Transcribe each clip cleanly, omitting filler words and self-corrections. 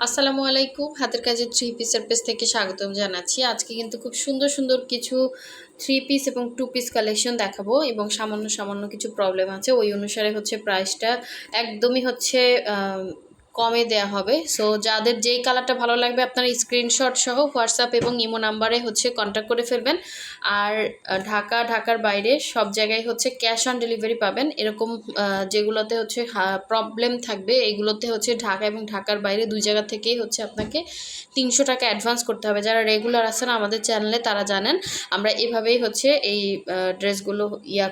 আসসালামু আলাইকুম। হাতের কাজের থ্রি পিসের পেজ থেকে স্বাগতম জানাচ্ছি। আজকে কিন্তু খুব সুন্দর সুন্দর কিছু থ্রি পিস এবং টু পিস কালেকশন দেখাবো এবং সামান্য সামান্য কিছু প্রবলেম আছে, ওই অনুসারে হচ্ছে প্রাইসটা একদমই হচ্ছে কমে দেয়া হবে। সো যাদের যেই কালারটা ভালো লাগবে আপনারা স্ক্রিনশট সহ হোয়াটসঅ্যাপ এবং ইমো নাম্বারে হচ্ছে কন্ট্যাক্ট করে ফেলবেন। আর ঢাকার বাইরে সব জায়গায় হচ্ছে ক্যাশ অন ডেলিভারি পাবেন। এরকম যেগুলোতে হচ্ছে প্রবলেম থাকবে এগুলোতে হচ্ছে ঢাকা এবং ঢাকার বাইরে দুই জায়গা থেকেই হচ্ছে আপনাকে 300 টাকা অ্যাডভান্স করতে হবে। যারা রেগুলার আছেন আমাদের চ্যানেলে তারা জানেন আমরা এভাবেই হচ্ছে এই ড্রেসগুলো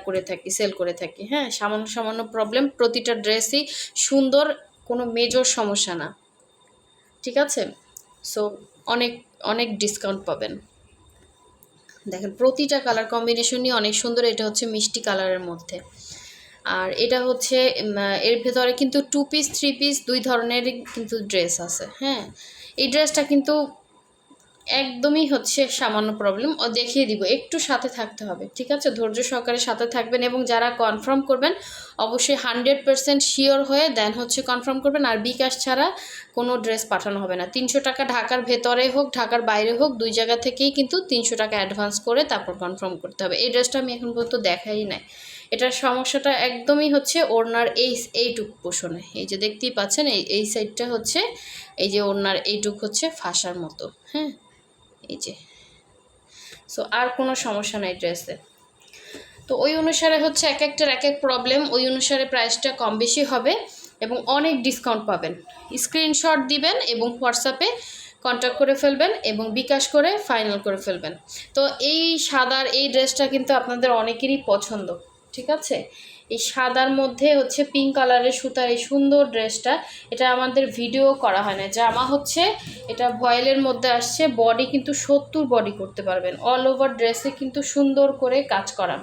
করে থাকি, সেল করে থাকি। হ্যাঁ, সামান্য সামান্য প্রবলেম, প্রতিটা ড্রেসই সুন্দর, কোনো মেজর সমস্যা না। ঠিক আছে, সো অনেক অনেক ডিসকাউন্ট পাবেন। দেখেন প্রতিটা কালার কম্বিনেশনই অনেক সুন্দর। এটা হচ্ছে মিষ্টি কালারের মধ্যে, আর এটা হচ্ছে এর ভেতরে কিন্তু টু পিস থ্রি পিস দুই ধরনের কিন্তু ড্রেস আছে। হ্যাঁ, এই ড্রেসটা কিন্তু একদমই হচ্ছে সামান্য প্রবলেম, ও দেখিয়ে দিব, একটু সাথে থাকতে হবে। ঠিক আছে, ধৈর্য সহকারে সাথে থাকবেন এবং যারা কনফার্ম করবেন অবশ্যই 100% শিওর হয়ে দেন হচ্ছে কনফার্ম করবেন। আর বিকাশ ছাড়া কোনো ড্রেস পাঠানো হবে না। 300 টাকা ঢাকার ভেতরে হোক ঢাকার বাইরে হোক দুই জায়গা থেকেই কিন্তু 300 টাকা অ্যাডভান্স করে তারপর কনফার্ম করতে হবে। এই ড্রেসটা আমি এখন পর্যন্ত দেখাই নাই। এটার সমস্যাটা একদমই হচ্ছে ওড়নার এইটুক পোষণে, এই যে দেখতেই পাচ্ছেন এই সাইডটা হচ্ছে, এই যে ওড়নার এইটুক হচ্ছে ফাঁসার মতো। হ্যাঁ, এই যে, সো আর কোনো সমস্যা নাই ড্রেসে। তো ওই অনুসারে হচ্ছে এক একটার এক এক প্রবলেম, ওই অনুসারে প্রাইসটা কম বেশি হবে এবং অনেক ডিসকাউন্ট পাবেন। স্ক্রিনশট দিবেন এবং হোয়াটসঅ্যাপে কন্ট্যাক্ট করে ফেলবেন এবং বিকাশ করে ফাইনাল করে ফেলবেন। তো এই সাদার এই ড্রেসটা কিন্তু আপনাদের অনেকেরই পছন্দ। ঠিক আছে, এই সাদার মধ্যে হচ্ছে পিঙ্ক কালারের সুতার এই সুন্দর ড্রেসটা, এটা আমাদের ভিডিও করা হয় না, জামা হচ্ছে এটা ভয়েলের মধ্যে আসছে। বডি কিন্তু 70 বডি করতে পারবেন, অল ওভার ড্রেসে কিন্তু সুন্দর করে কাজ করা।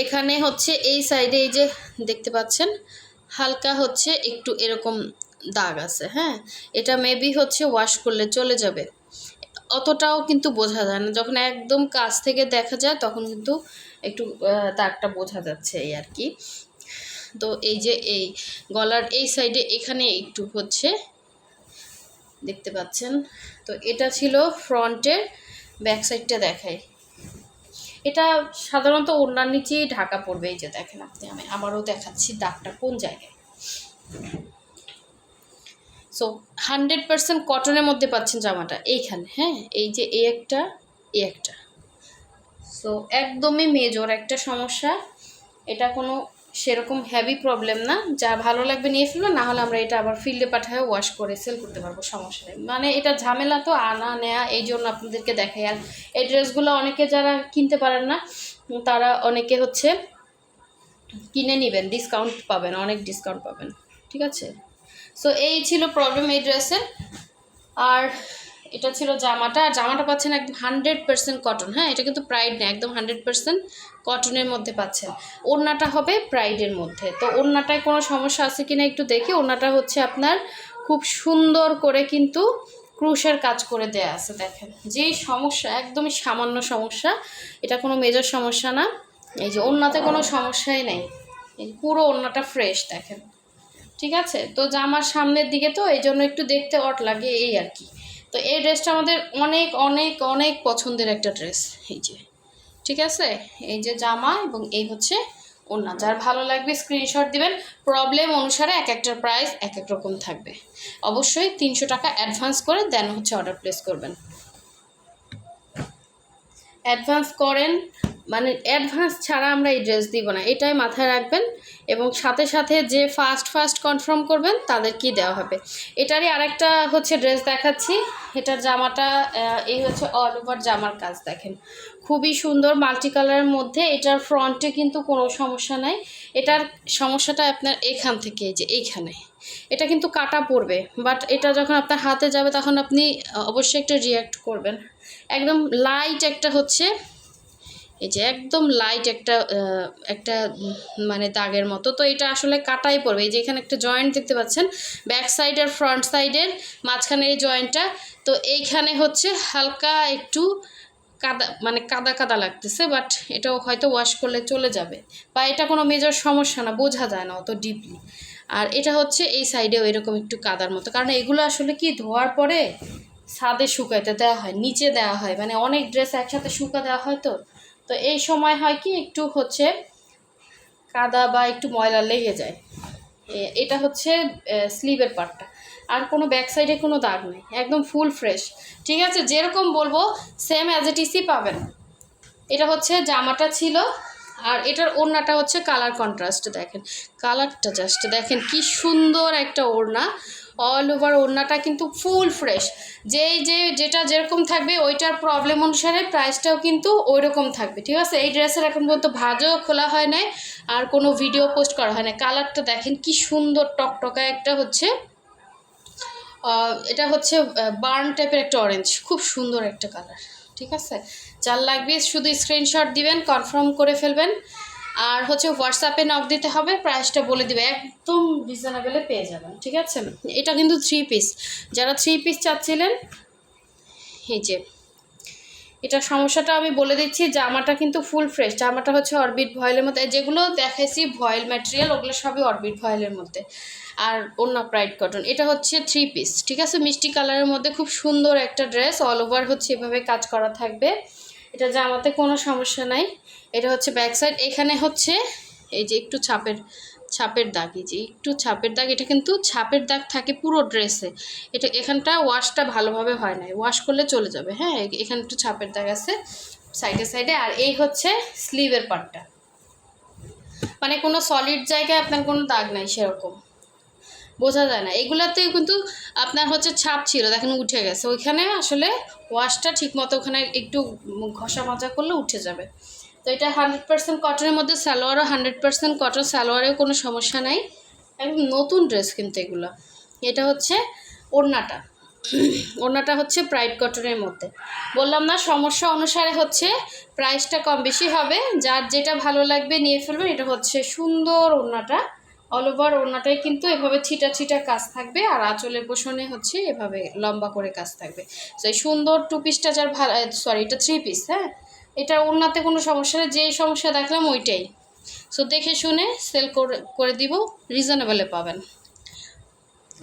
এখানে হচ্ছে এই সাইডে এই যে দেখতে পাচ্ছেন হালকা হচ্ছে একটু এরকম দাগ আছে। হ্যাঁ, এটা মেবি হচ্ছে ওয়াশ করলে চলে যাবে, অতটাও কিন্তু বোঝা যায় না। যখন একদম কাছ থেকে দেখা যায় তখন কিন্তু একটু দাগটা বোঝা যাচ্ছে, এই আর কি। তো এই যে এই গলার এই সাইডে এখানে একটু হচ্ছে দেখতে পাচ্ছেন। তো এটা ছিল ফ্রন্টের, ব্যাক সাইডটা দেখাই। এটা সাধারণত ওড়নার নিচেই ঢাকা পড়বে। এই যে দেখেন আপনি, আমি আবারও দেখাচ্ছি দাগটা কোন জায়গায়। সো 100% কটনের মধ্যে পাচ্ছেন জামাটা এইখানে। হ্যাঁ, এই যে এই একটা এই একটা, সো একদমই মেজর একটা সমস্যা। এটা কোনো সেরকম হেভি প্রবলেম না, যা ভালো লাগবে নিয়ে ফেলবো, না হলে আমরা এটা আবার ফিল্ডে পাঠায় ওয়াশ করে সেল করতে পারবো, সমস্যা নেই। মানে এটা ঝামেলা তো আনা নেয়া, এই জন্য আপনাদেরকে দেখাই। আর এই ড্রেসগুলো অনেকে যারা কিনতে পারেন না তারা অনেকে হচ্ছে কিনে নেবেন, ডিসকাউন্ট পাবেন, অনেক ডিসকাউন্ট পাবেন। ঠিক আছে, সো এই ছিল প্রবলেম এই ড্রেসের। আর এটা ছিল জামাটা, আর জামাটা পাচ্ছেন একদম 100% কটন। হ্যাঁ, এটা কিন্তু প্রাইড না, একদম 100% কটনের মধ্যে পাচ্ছেন। ওড়নাটা হবে প্রাইডের মধ্যে। তো ওড়নাটায় কোনো সমস্যা আছে কিনা একটু দেখি। ওড়নাটা হচ্ছে আপনার খুব সুন্দর করে কিন্তু ক্রুশের কাজ করে দেয়া আছে। দেখেন যেই সমস্যা, একদমই সামান্য সমস্যা, এটা কোনো মেজর সমস্যা না। এই যে ওড়নাতে কোনো সমস্যাই নেই, এই পুরো ওড়নাটা ফ্রেশ দেখেন। ঠিক আছে, তো জামার সামনের দিকে তো এই জন্য একটু দেখতে অড লাগে, এই আর কি। তো এই ড্রেসটা আমাদের অনেক অনেক অনেক পছন্দের একটা ড্রেস। এই যে ঠিক আছে, এই যে জামা এবং এই হচ্ছে ওড়না। যার ভালো লাগবে স্ক্রিনশট দিবেন। প্রবলেম অনুসারে এক একটার প্রাইস এক এক রকম থাকবে। অবশ্যই 300 টাকা অ্যাডভান্স করে দেন হচ্ছে অর্ডার প্লেস করবেন। অ্যাডভান্স করেন মানে অ্যাডভান্স ছাড়া আমরা এই ড্রেস দিব না, এটাই মাথায় রাখবেন। এবং সাথে সাথে যে ফার্স্ট কনফার্ম করবেন তাদেরকেই দেওয়া হবে। এটারই আরেকটা হচ্ছে ড্রেস দেখাচ্ছি। এটার জামাটা এই হচ্ছে অল ওভার জামার কাজ দেখেন, খুবই সুন্দর মাল্টি কালারের মধ্যে। এটার ফ্রন্টে কিন্তু কোনো সমস্যা নাই। এটার সমস্যাটা আপনার এখান থেকে, এই যে এইখানে এটা কিন্তু কাটা পড়বে, বাট এটা যখন আপনার হাতে যাবে তখন আপনি অবশ্যই একটা রিয়্যাক্ট করবেন। একদম লাইট একটা হচ্ছে, এই যে একদম লাইট একটা একটা মানে দাগের মতো। তো এটা আসলে কাটাই পড়বে। এই যে এখানে একটা জয়েন্ট দেখতে পাচ্ছেন, ব্যাক সাইড আর ফ্রন্ট সাইডের মাঝখানের এই জয়েন্টটা। তো এইখানে হচ্ছে হালকা একটু কাদা, মানে কাদা কাদা লাগতেছে, বাট এটাও হয়তো ওয়াশ করলে চলে যাবে, বা এটা কোনো মেজর সমস্যা না, বোঝা যায় না অত ডিপলি। আর এটা হচ্ছে এই সাইডেও এরকম একটু কাদার মতো, কারণ এগুলো আসলে কি ধোয়ার পরে ছাদে শুকাইতে দেওয়া হয়, নিচে দেওয়া হয়, মানে অনেক ড্রেস একসাথে শুকা দেওয়া হয়। তো তো এই সময় হয় কি একটু হচ্ছে কাদা বা একটু ময়লা লেগে যায়। এটা হচ্ছে স্লিভের পার্টটা, আর কোনো ব্যাক সাইডে কোনো দাগ নেই, একদম ফুল ফ্রেশ। ঠিক আছে, যেরকম বলবো সেম অ্যাজ ইট ইসই পাবেন। এটা হচ্ছে জামাটা ছিল, আর এটার ওড়নাটা হচ্ছে কালার কন্ট্রাস্ট। দেখেন কালারটা, জাস্ট দেখেন কি সুন্দর একটা ওড়না। অল ওভার ওড়নাটা কিন্তু ফুল ফ্রেশ। যেটা যেরকম থাকবে ওইটার প্রবলেম অনুসারে প্রাইসটাও কিন্তু ওই রকম থাকবে। ঠিক আছে, এই ড্রেসের এখন পর্যন্ত ভাজও খোলা হয় নাই, আর কোনো ভিডিও পোস্ট করা হয় না। কালারটা দেখেন কি সুন্দর টকটকা একটা হচ্ছে, এটা হচ্ছে বার্ন টাইপের একটা অরেঞ্জ, খুব সুন্দর একটা কালার। ঠিক আছে, যার লাগবে শুধু স্ক্রিনশট দিবেন, কনফার্ম করে ফেলবেন, আর হচ্ছে হোয়াটসঅ্যাপে নক দিতে হবে, প্রাইসটা বলে দিবে, একদম রিজনেবলে পেয়ে যাবেন। ঠিক আছে, এটা কিন্তু 3 পিস, যারা 3 পিস চাচ্ছিলেন, এই যে এটা সমস্যাটা আমি বলে দিচ্ছি। জামাটা কিন্তু ফুল ফ্রেশ, জামাটা হচ্ছে অরবিট ভয়েলের মধ্যে, যেগুলো দেখাইছি ভয়েল ম্যাটেরিয়াল ওগুলো সবই অরবিট ভয়েলের মধ্যে, আর ওড়না প্রাইড কটন। এটা হচ্ছে 3 পিস। ঠিক আছে, মিষ্টি কালারের মধ্যে খুব সুন্দর একটা ড্রেস, অল ওভার হচ্ছে এভাবে কাজ করা থাকবে। এটা জামাতে কোনো সমস্যা নাই। এটা হচ্ছে ব্যাক সাইড, এখানে হচ্ছে এই যে একটু ছাপের দাগ, এই যে একটু ছাপের দাগ, এটা কিন্তু ছাপের দাগ থাকে পুরো ড্রেসে। এটা এখানটা ওয়াশটা ভালোভাবে হয় না, ওয়াশ করলে চলে যাবে। হ্যাঁ, এখানে একটু ছাপের দাগ আছে সাইডে সাইডে। আর এই হচ্ছে স্লিভের পার্টটা, মানে কোনো সলিড জায়গায় আপনার কোনো দাগ নাই, সেরকম বোঝা যায় না। এগুলাতেও কিন্তু আপনার হচ্ছে ছাপ ছিল, দেখেন উঠে গেছে, ওইখানে আসলে ওয়াশটা ঠিক মতো ওখানে একটু ঘষা মাজা করলে উঠে যাবে। তো এটা 100% কটনের মধ্যে, সালোয়ারও 100% কটন, সালোয়ারেও কোনো সমস্যা নাই, একদম নতুন ড্রেস কিন্তু এগুলো। এটা হচ্ছে ওড়নাটা, ওড়নাটা হচ্ছে প্রাইড কটনের মধ্যে। বললাম না, সমস্যা অনুসারে হচ্ছে প্রাইসটা কম বেশি হবে, যার যেটা ভালো লাগবে নিয়ে ফেলবেন। এটা হচ্ছে সুন্দর ওড়নাটা, অল ওভার ওড়নাটাই কিন্তু এভাবে ছিটা ছিটা কাজ থাকবে, আর আঁচলের পোষণে হচ্ছে এভাবে লম্বা করে কাজ থাকবে। তো এই সুন্দর 2 পিসটা যার ভালো, সরি এটা 3 পিস। হ্যাঁ, এটা ওড়নাতে কোনো সমস্যা নেই, যেই সমস্যা দেখলাম ওইটাই। সো দেখে শুনে সেল করে দিব, রিজনেবলে পাবেন,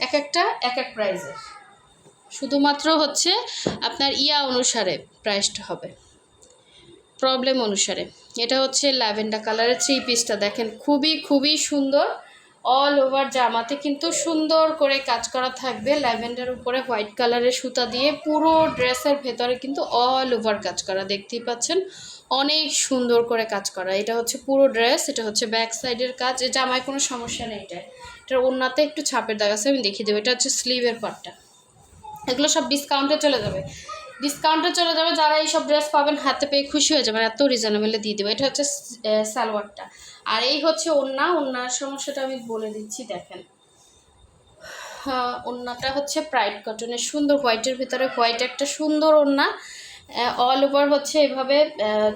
এক একটা এক এক প্রাইসে। শুধুমাত্র হচ্ছে আপনার অনুসারে প্রাইসটা হবে, প্রবলেম অনুসারে। এটা হচ্ছে ল্যাভেন্ডার কালারের 3 পিসটা, দেখেন খুবই খুবই সুন্দর। অল ওভার জামাতে কিন্তু সুন্দর করে কাজ করা থাকবে, ল্যাভেন্ডার উপরে হোয়াইট কালারের সুতা দিয়ে পুরো ড্রেসের ভেতরে কিন্তু অল ওভার কাজ করা, দেখতেই পাচ্ছেন অনেক সুন্দর করে কাজ করা। এটা হচ্ছে পুরো ড্রেস, এটা হচ্ছে ব্যাক সাইডের কাজ। জামায় কোনো সমস্যা নেই, এটার ওড়নাতে একটু ছাপের দাগ আছে, আমি দেখিয়ে দেবো। এটা হচ্ছে স্লিভের পার্টটা, এগুলো সব ডিসকাউন্টে চলে যাবে, ডিসকাউন্টে চলে যাবে। যারা এইসব ড্রেস পাবেন হাতে পেয়ে খুশি হয়ে যাবেন, এত রিজনেবলে দিয়ে দেবো। এটা হচ্ছে সালোয়ারটা, আর এই হচ্ছে ওড়নার সমস্যাটা আমি বলে দিচ্ছি। দেখেন ওড়নাটা হচ্ছে প্রাইড কটনের, সুন্দর হোয়াইটের ভিতরে হোয়াইট একটা সুন্দর ওড়না, অল ওভার হচ্ছে এভাবে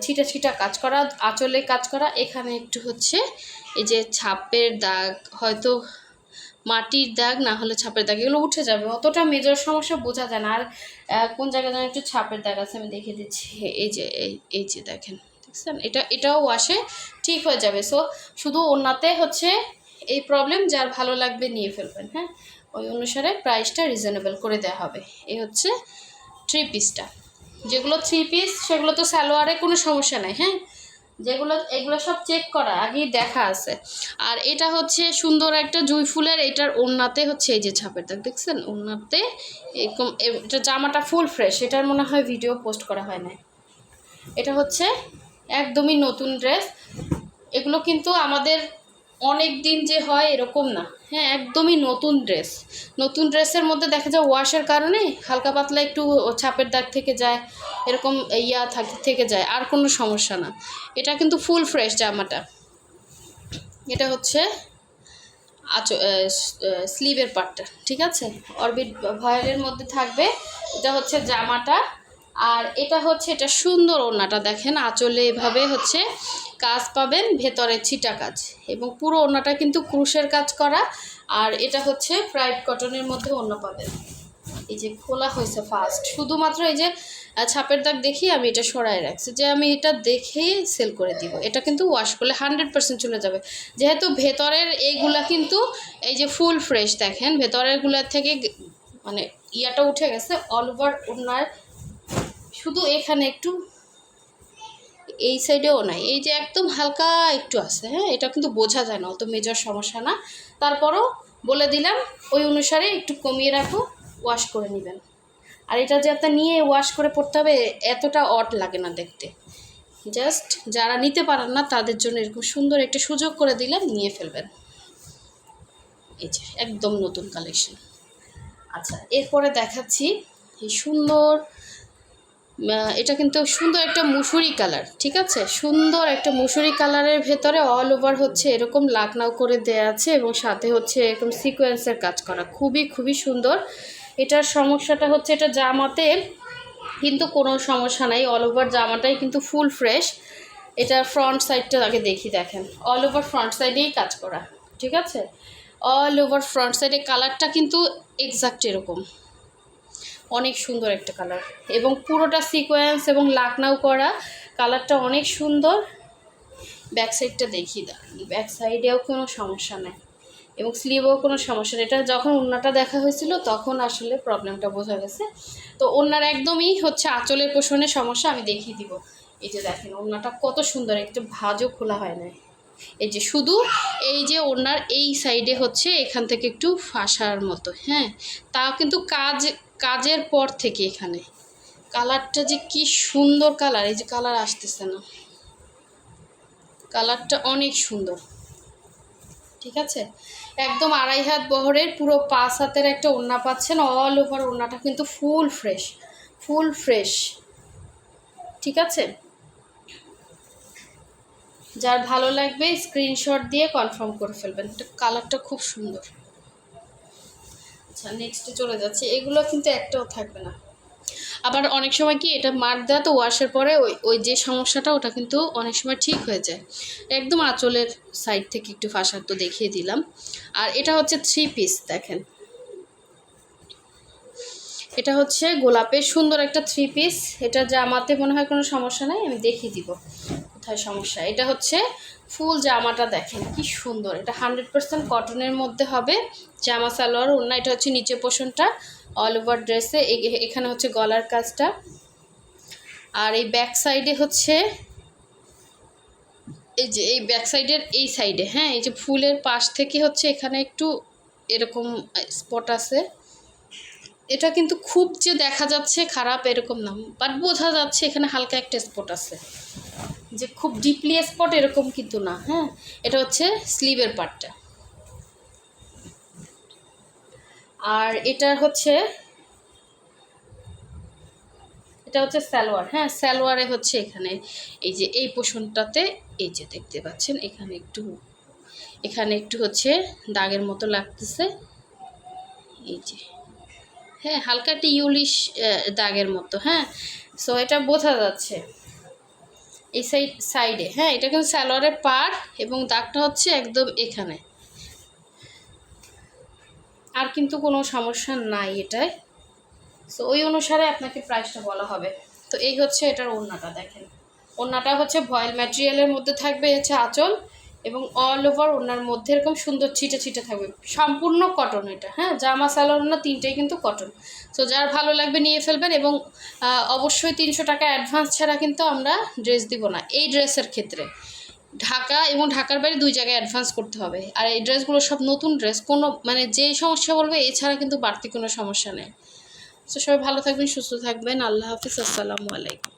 ছিটা ছিটা কাজ করা, আঁচলে কাজ করা। এখানে একটু হচ্ছে এই যে ছাপের দাগ, হয়তো মাটির দাগ না হলে ছাপের দাগ, এগুলো উঠে যাবে, অতটা মেজর সমস্যা বোঝা যায় না। আর কোন জায়গায় যেন একটু ছাপের দাগ আছে, আমি দেখিয়ে দিচ্ছি, এই যে দেখেন, দেখছেন, এটাও ওয়াশে ঠিক হয়ে যাবে। সো শুধু ওড়নাতে হচ্ছে এই প্রবলেম, যার ভালো লাগবে নিয়ে ফেলবেন। হ্যাঁ, ওই অনুসারে প্রাইসটা রিজনেবল করে দেওয়া হবে। এই হচ্ছে 3 পিসটা, যেগুলো 3 পিস সেগুলো তো সালোয়ারে কোনো সমস্যা নাই। হ্যাঁ, এগুলো সব চেক করা, আগেই দেখা আছে। আর এটা হচ্ছে সুন্দর একটা জুঁই ফুলের, এটার ওড়নাতে হচ্ছে এই যে ছাপের দাগ, দেখছেন ওড়নাতে এরকম। এটা জামাটা ফুল ফ্রেশ, এটার মনে হয় ভিডিও পোস্ট করা হয় না। এটা হচ্ছে একদমই নতুন ড্রেস, এগুলো কিন্তু আমাদের অনেক দিন যে হয় এরকম না। হ্যাঁ, একদমই নতুন ড্রেস। নতুন ড্রেসের মধ্যে দেখা যায় ওয়াশের কারণে হালকা পাতলা একটু ছাপের দাগ থেকে যায়, এরকম থেকে যায়, আর কোনো সমস্যা না। এটা কিন্তু ফুল ফ্রেশ জামাটা। এটা হচ্ছে স্লিভের পার্টটা, ঠিক আছে, অরবিট ভয়েলের মধ্যে থাকবে। এটা হচ্ছে জামাটা, আর এটা হচ্ছে এটা সুন্দর ওড়নাটা, দেখেন আঁচলে এভাবে হচ্ছে কাজ পাবেন, ভেতরে ছিটা কাজ, এবং পুরো ওড়নাটা কিন্তু ক্রুশের কাজ করা। আর এটা হচ্ছে প্রাইড কটনের মধ্যে ওড়না পাবেন। এই যে খোলা হয়েছে ফার্স্ট, শুধুমাত্র এই যে ছাপের দাগ দেখিয়ে আমি এটা সরাই রাখছি যে আমি এটা দেখেই সেল করে দিব। এটা কিন্তু ওয়াশ করলে 100% চলে যাবে, যেহেতু ভেতরের এইগুলা কিন্তু এই যে ফুল ফ্রেশ। দেখেন ভেতরেরগুলার থেকে মানে ইয়াটা উঠে গেছে। অল ওভার ওনার শুধু এখানে একটু, এই সাইডেও নাই, এই যে একদম হালকা একটু আছে। হ্যাঁ, এটা কিন্তু বোঝা যায় না, অত মেজর সমস্যা না। তারপরও বলে দিলাম ওই অনুসারে একটু কমিয়ে রাখো, ওয়াশ করে নেবেন। আর এটা যে আপনার নিয়ে ওয়াশ করে পড়তে হবে এতটা অড লাগে না দেখতে। জাস্ট যারা নিতে পারেন না তাদের জন্য এরকম সুন্দর একটা সুযোগ করে দিলাম, নিয়ে ফেলবেন। এই যে একদম নতুন কালেকশন। আচ্ছা, এরপরে দেখাচ্ছি এই সুন্দর, এটা কিন্তু সুন্দর একটা মুসুরি কালার, ঠিক আছে, সুন্দর একটা মুসুরি কালারের ভেতরে অল ওভার হচ্ছে এরকম লাকনাও করে দেয়া আছে এবং সাথে হচ্ছে এরকম সিকোয়েন্সের কাজ করা, খুবই খুবই সুন্দর। এটার সমস্যাটা হচ্ছে এটা জামাতে কিন্তু কোনো সমস্যা নাই, অল ওভার জামাটাই কিন্তু ফুল ফ্রেশ। এটার ফ্রন্ট সাইডটা আগে দেখি, দেখেন অল ওভার ফ্রন্ট সাইডেই কাজ করা, ঠিক আছে, অল ওভার ফ্রন্ট সাইডে কালারটা কিন্তু এক্সাক্ট এরকম, অনেক সুন্দর একটা কালার এবং পুরোটা সিকোয়েন্স এবং লাকনাও করা, কালারটা অনেক সুন্দর। ব্যাক সাইডটা দেখি, ব্যাক সাইডেও কোনো সমস্যা নেই এবং স্লিভেও কোনো সমস্যা নেই। এটা যখন ওড়নাটা দেখা হয়েছিল তখন আসলে প্রবলেমটা বোঝা গেছে। তো ওড়নার একদমই হচ্ছে আঁচলের পোষণে সমস্যা, আমি দেখিয়ে দিব। এই যে দেখেন ওড়নাটা কত সুন্দর, একটু ভাঁজও খোলা হয় না। এই যে শুধু এই যে ওড়নার এই সাইডে হচ্ছে এখান থেকে একটু ফাঁসার মতো, হ্যাঁ, তাও কিন্তু কাজের পর থেকে এখানে কালারটা যে কি সুন্দর কালার, এই যে কালার আসতেছে না, কালারটা অনেক সুন্দর, ঠিক আছে। একদম 2.5 হাত বহরের পুরো 5 হাতের একটা ওড়না পাচ্ছেন, অল ওভার ওড়নাটা কিন্তু ফুল ফ্রেশ, ফুল ফ্রেশ, ঠিক আছে। যার ভালো লাগবে স্ক্রিনশট দিয়ে কনফার্ম করে ফেলবেন, এটা কালারটা খুব সুন্দর। আচ্ছা, নেক্সটে চলে যাচ্ছে। এগুলো কিন্তু একটাও থাকবে না। আবার অনেক সময় কি এটা মার দেওয়া, তো ওয়াশের পরে ওই যে সমস্যাটা ওটা কিন্তু অনেক সময় ঠিক হয়ে যায়। একদম আঁচলের সাইড থেকে একটু ফাঁসার তো দেখিয়ে দিলাম। আর এটা হচ্ছে 3 পিস, দেখেন এটা হচ্ছে গোলাপের সুন্দর একটা 3 পিস। এটা জামাতে মনে হয় কোনো সমস্যা নাই, আমি দেখিয়ে দিব কোথায় সমস্যা। এটা হচ্ছে ফুল জামাটা, দেখেন কি সুন্দর, এটা 100% কটনের মধ্যে হবে জামা সালোয়ার ওড়না। এটা হচ্ছে নিচে পোর্শনটা অল ওভার ড্রেসে, এখানে হচ্ছে গলার কাজটা। আর এই ব্যাক সাইডে হচ্ছে এই যে এই ব্যাক সাইডের এই সাইডে, হ্যাঁ, এই যে ফুলের পাশ থেকে হচ্ছে এখানে একটু এরকম স্পট আছে। এটা কিন্তু খুব যে দেখা যাচ্ছে খারাপ এরকম না, বাট বোঝা যাচ্ছে এখানে হালকা একটা স্পট আছে, যে খুব ডিপলি স্পট এরকম কিন্তু না। হ্যাঁ, এটা হচ্ছে স্লিভের পার্টটা। আর এটা হচ্ছে সালোয়ার। হ্যাঁ, সালোয়ারে হচ্ছে এখানে এই যে এই পোর্শনটাতে এই যে দেখতে পাচ্ছেন এখানে একটু হচ্ছে দাগের মতো লাগতেছে, এই যে, হ্যাঁ, হালকা একটা ইউলিশ দাগের মতো। হ্যাঁ, সো এটা বোঝা যাচ্ছে এই সাইডে। হ্যাঁ, এটা কিন্তু সালোয়ারের পার এবং দাগটা হচ্ছে একদম এখানে, আর কিন্তু কোনো সমস্যা নাই এটায়। সো ওই অনুসারে আপনাকে প্রাইসটা বলা হবে। তো এই হচ্ছে এটার ওড়নাটা, দেখেন ওড়নাটা হচ্ছে ভয়েল ম্যাটেরিয়ালের মধ্যে থাকবে, হচ্ছে আঁচল এবং অল ওভার ওড়নার মধ্যে এরকম সুন্দর ছিটে ছিটে থাকবে, সম্পূর্ণ কটন এটা। হ্যাঁ, জামা সালোয়ার ওড়না তিনটেই কিন্তু কটন। সো যার ভালো লাগবে নিয়ে ফেলবেন এবং অবশ্যই 300 টাকা অ্যাডভান্স ছাড়া কিন্তু আমরা ড্রেস দিব না এই ড্রেসের ক্ষেত্রে। ঢাকা এবং ঢাকার বাইরে 2 জায়গায় অ্যাডভান্স করতে হবে। আর এই ড্রেসগুলো সব নতুন ড্রেস, কোনো মানে যেই সমস্যা বলবে এছাড়া কিন্তু বাড়তি কোনো সমস্যা নেই। তো সবাই ভালো থাকবেন, সুস্থ থাকবেন, আল্লাহ হাফিজ, আসসালামু আলাইকুম।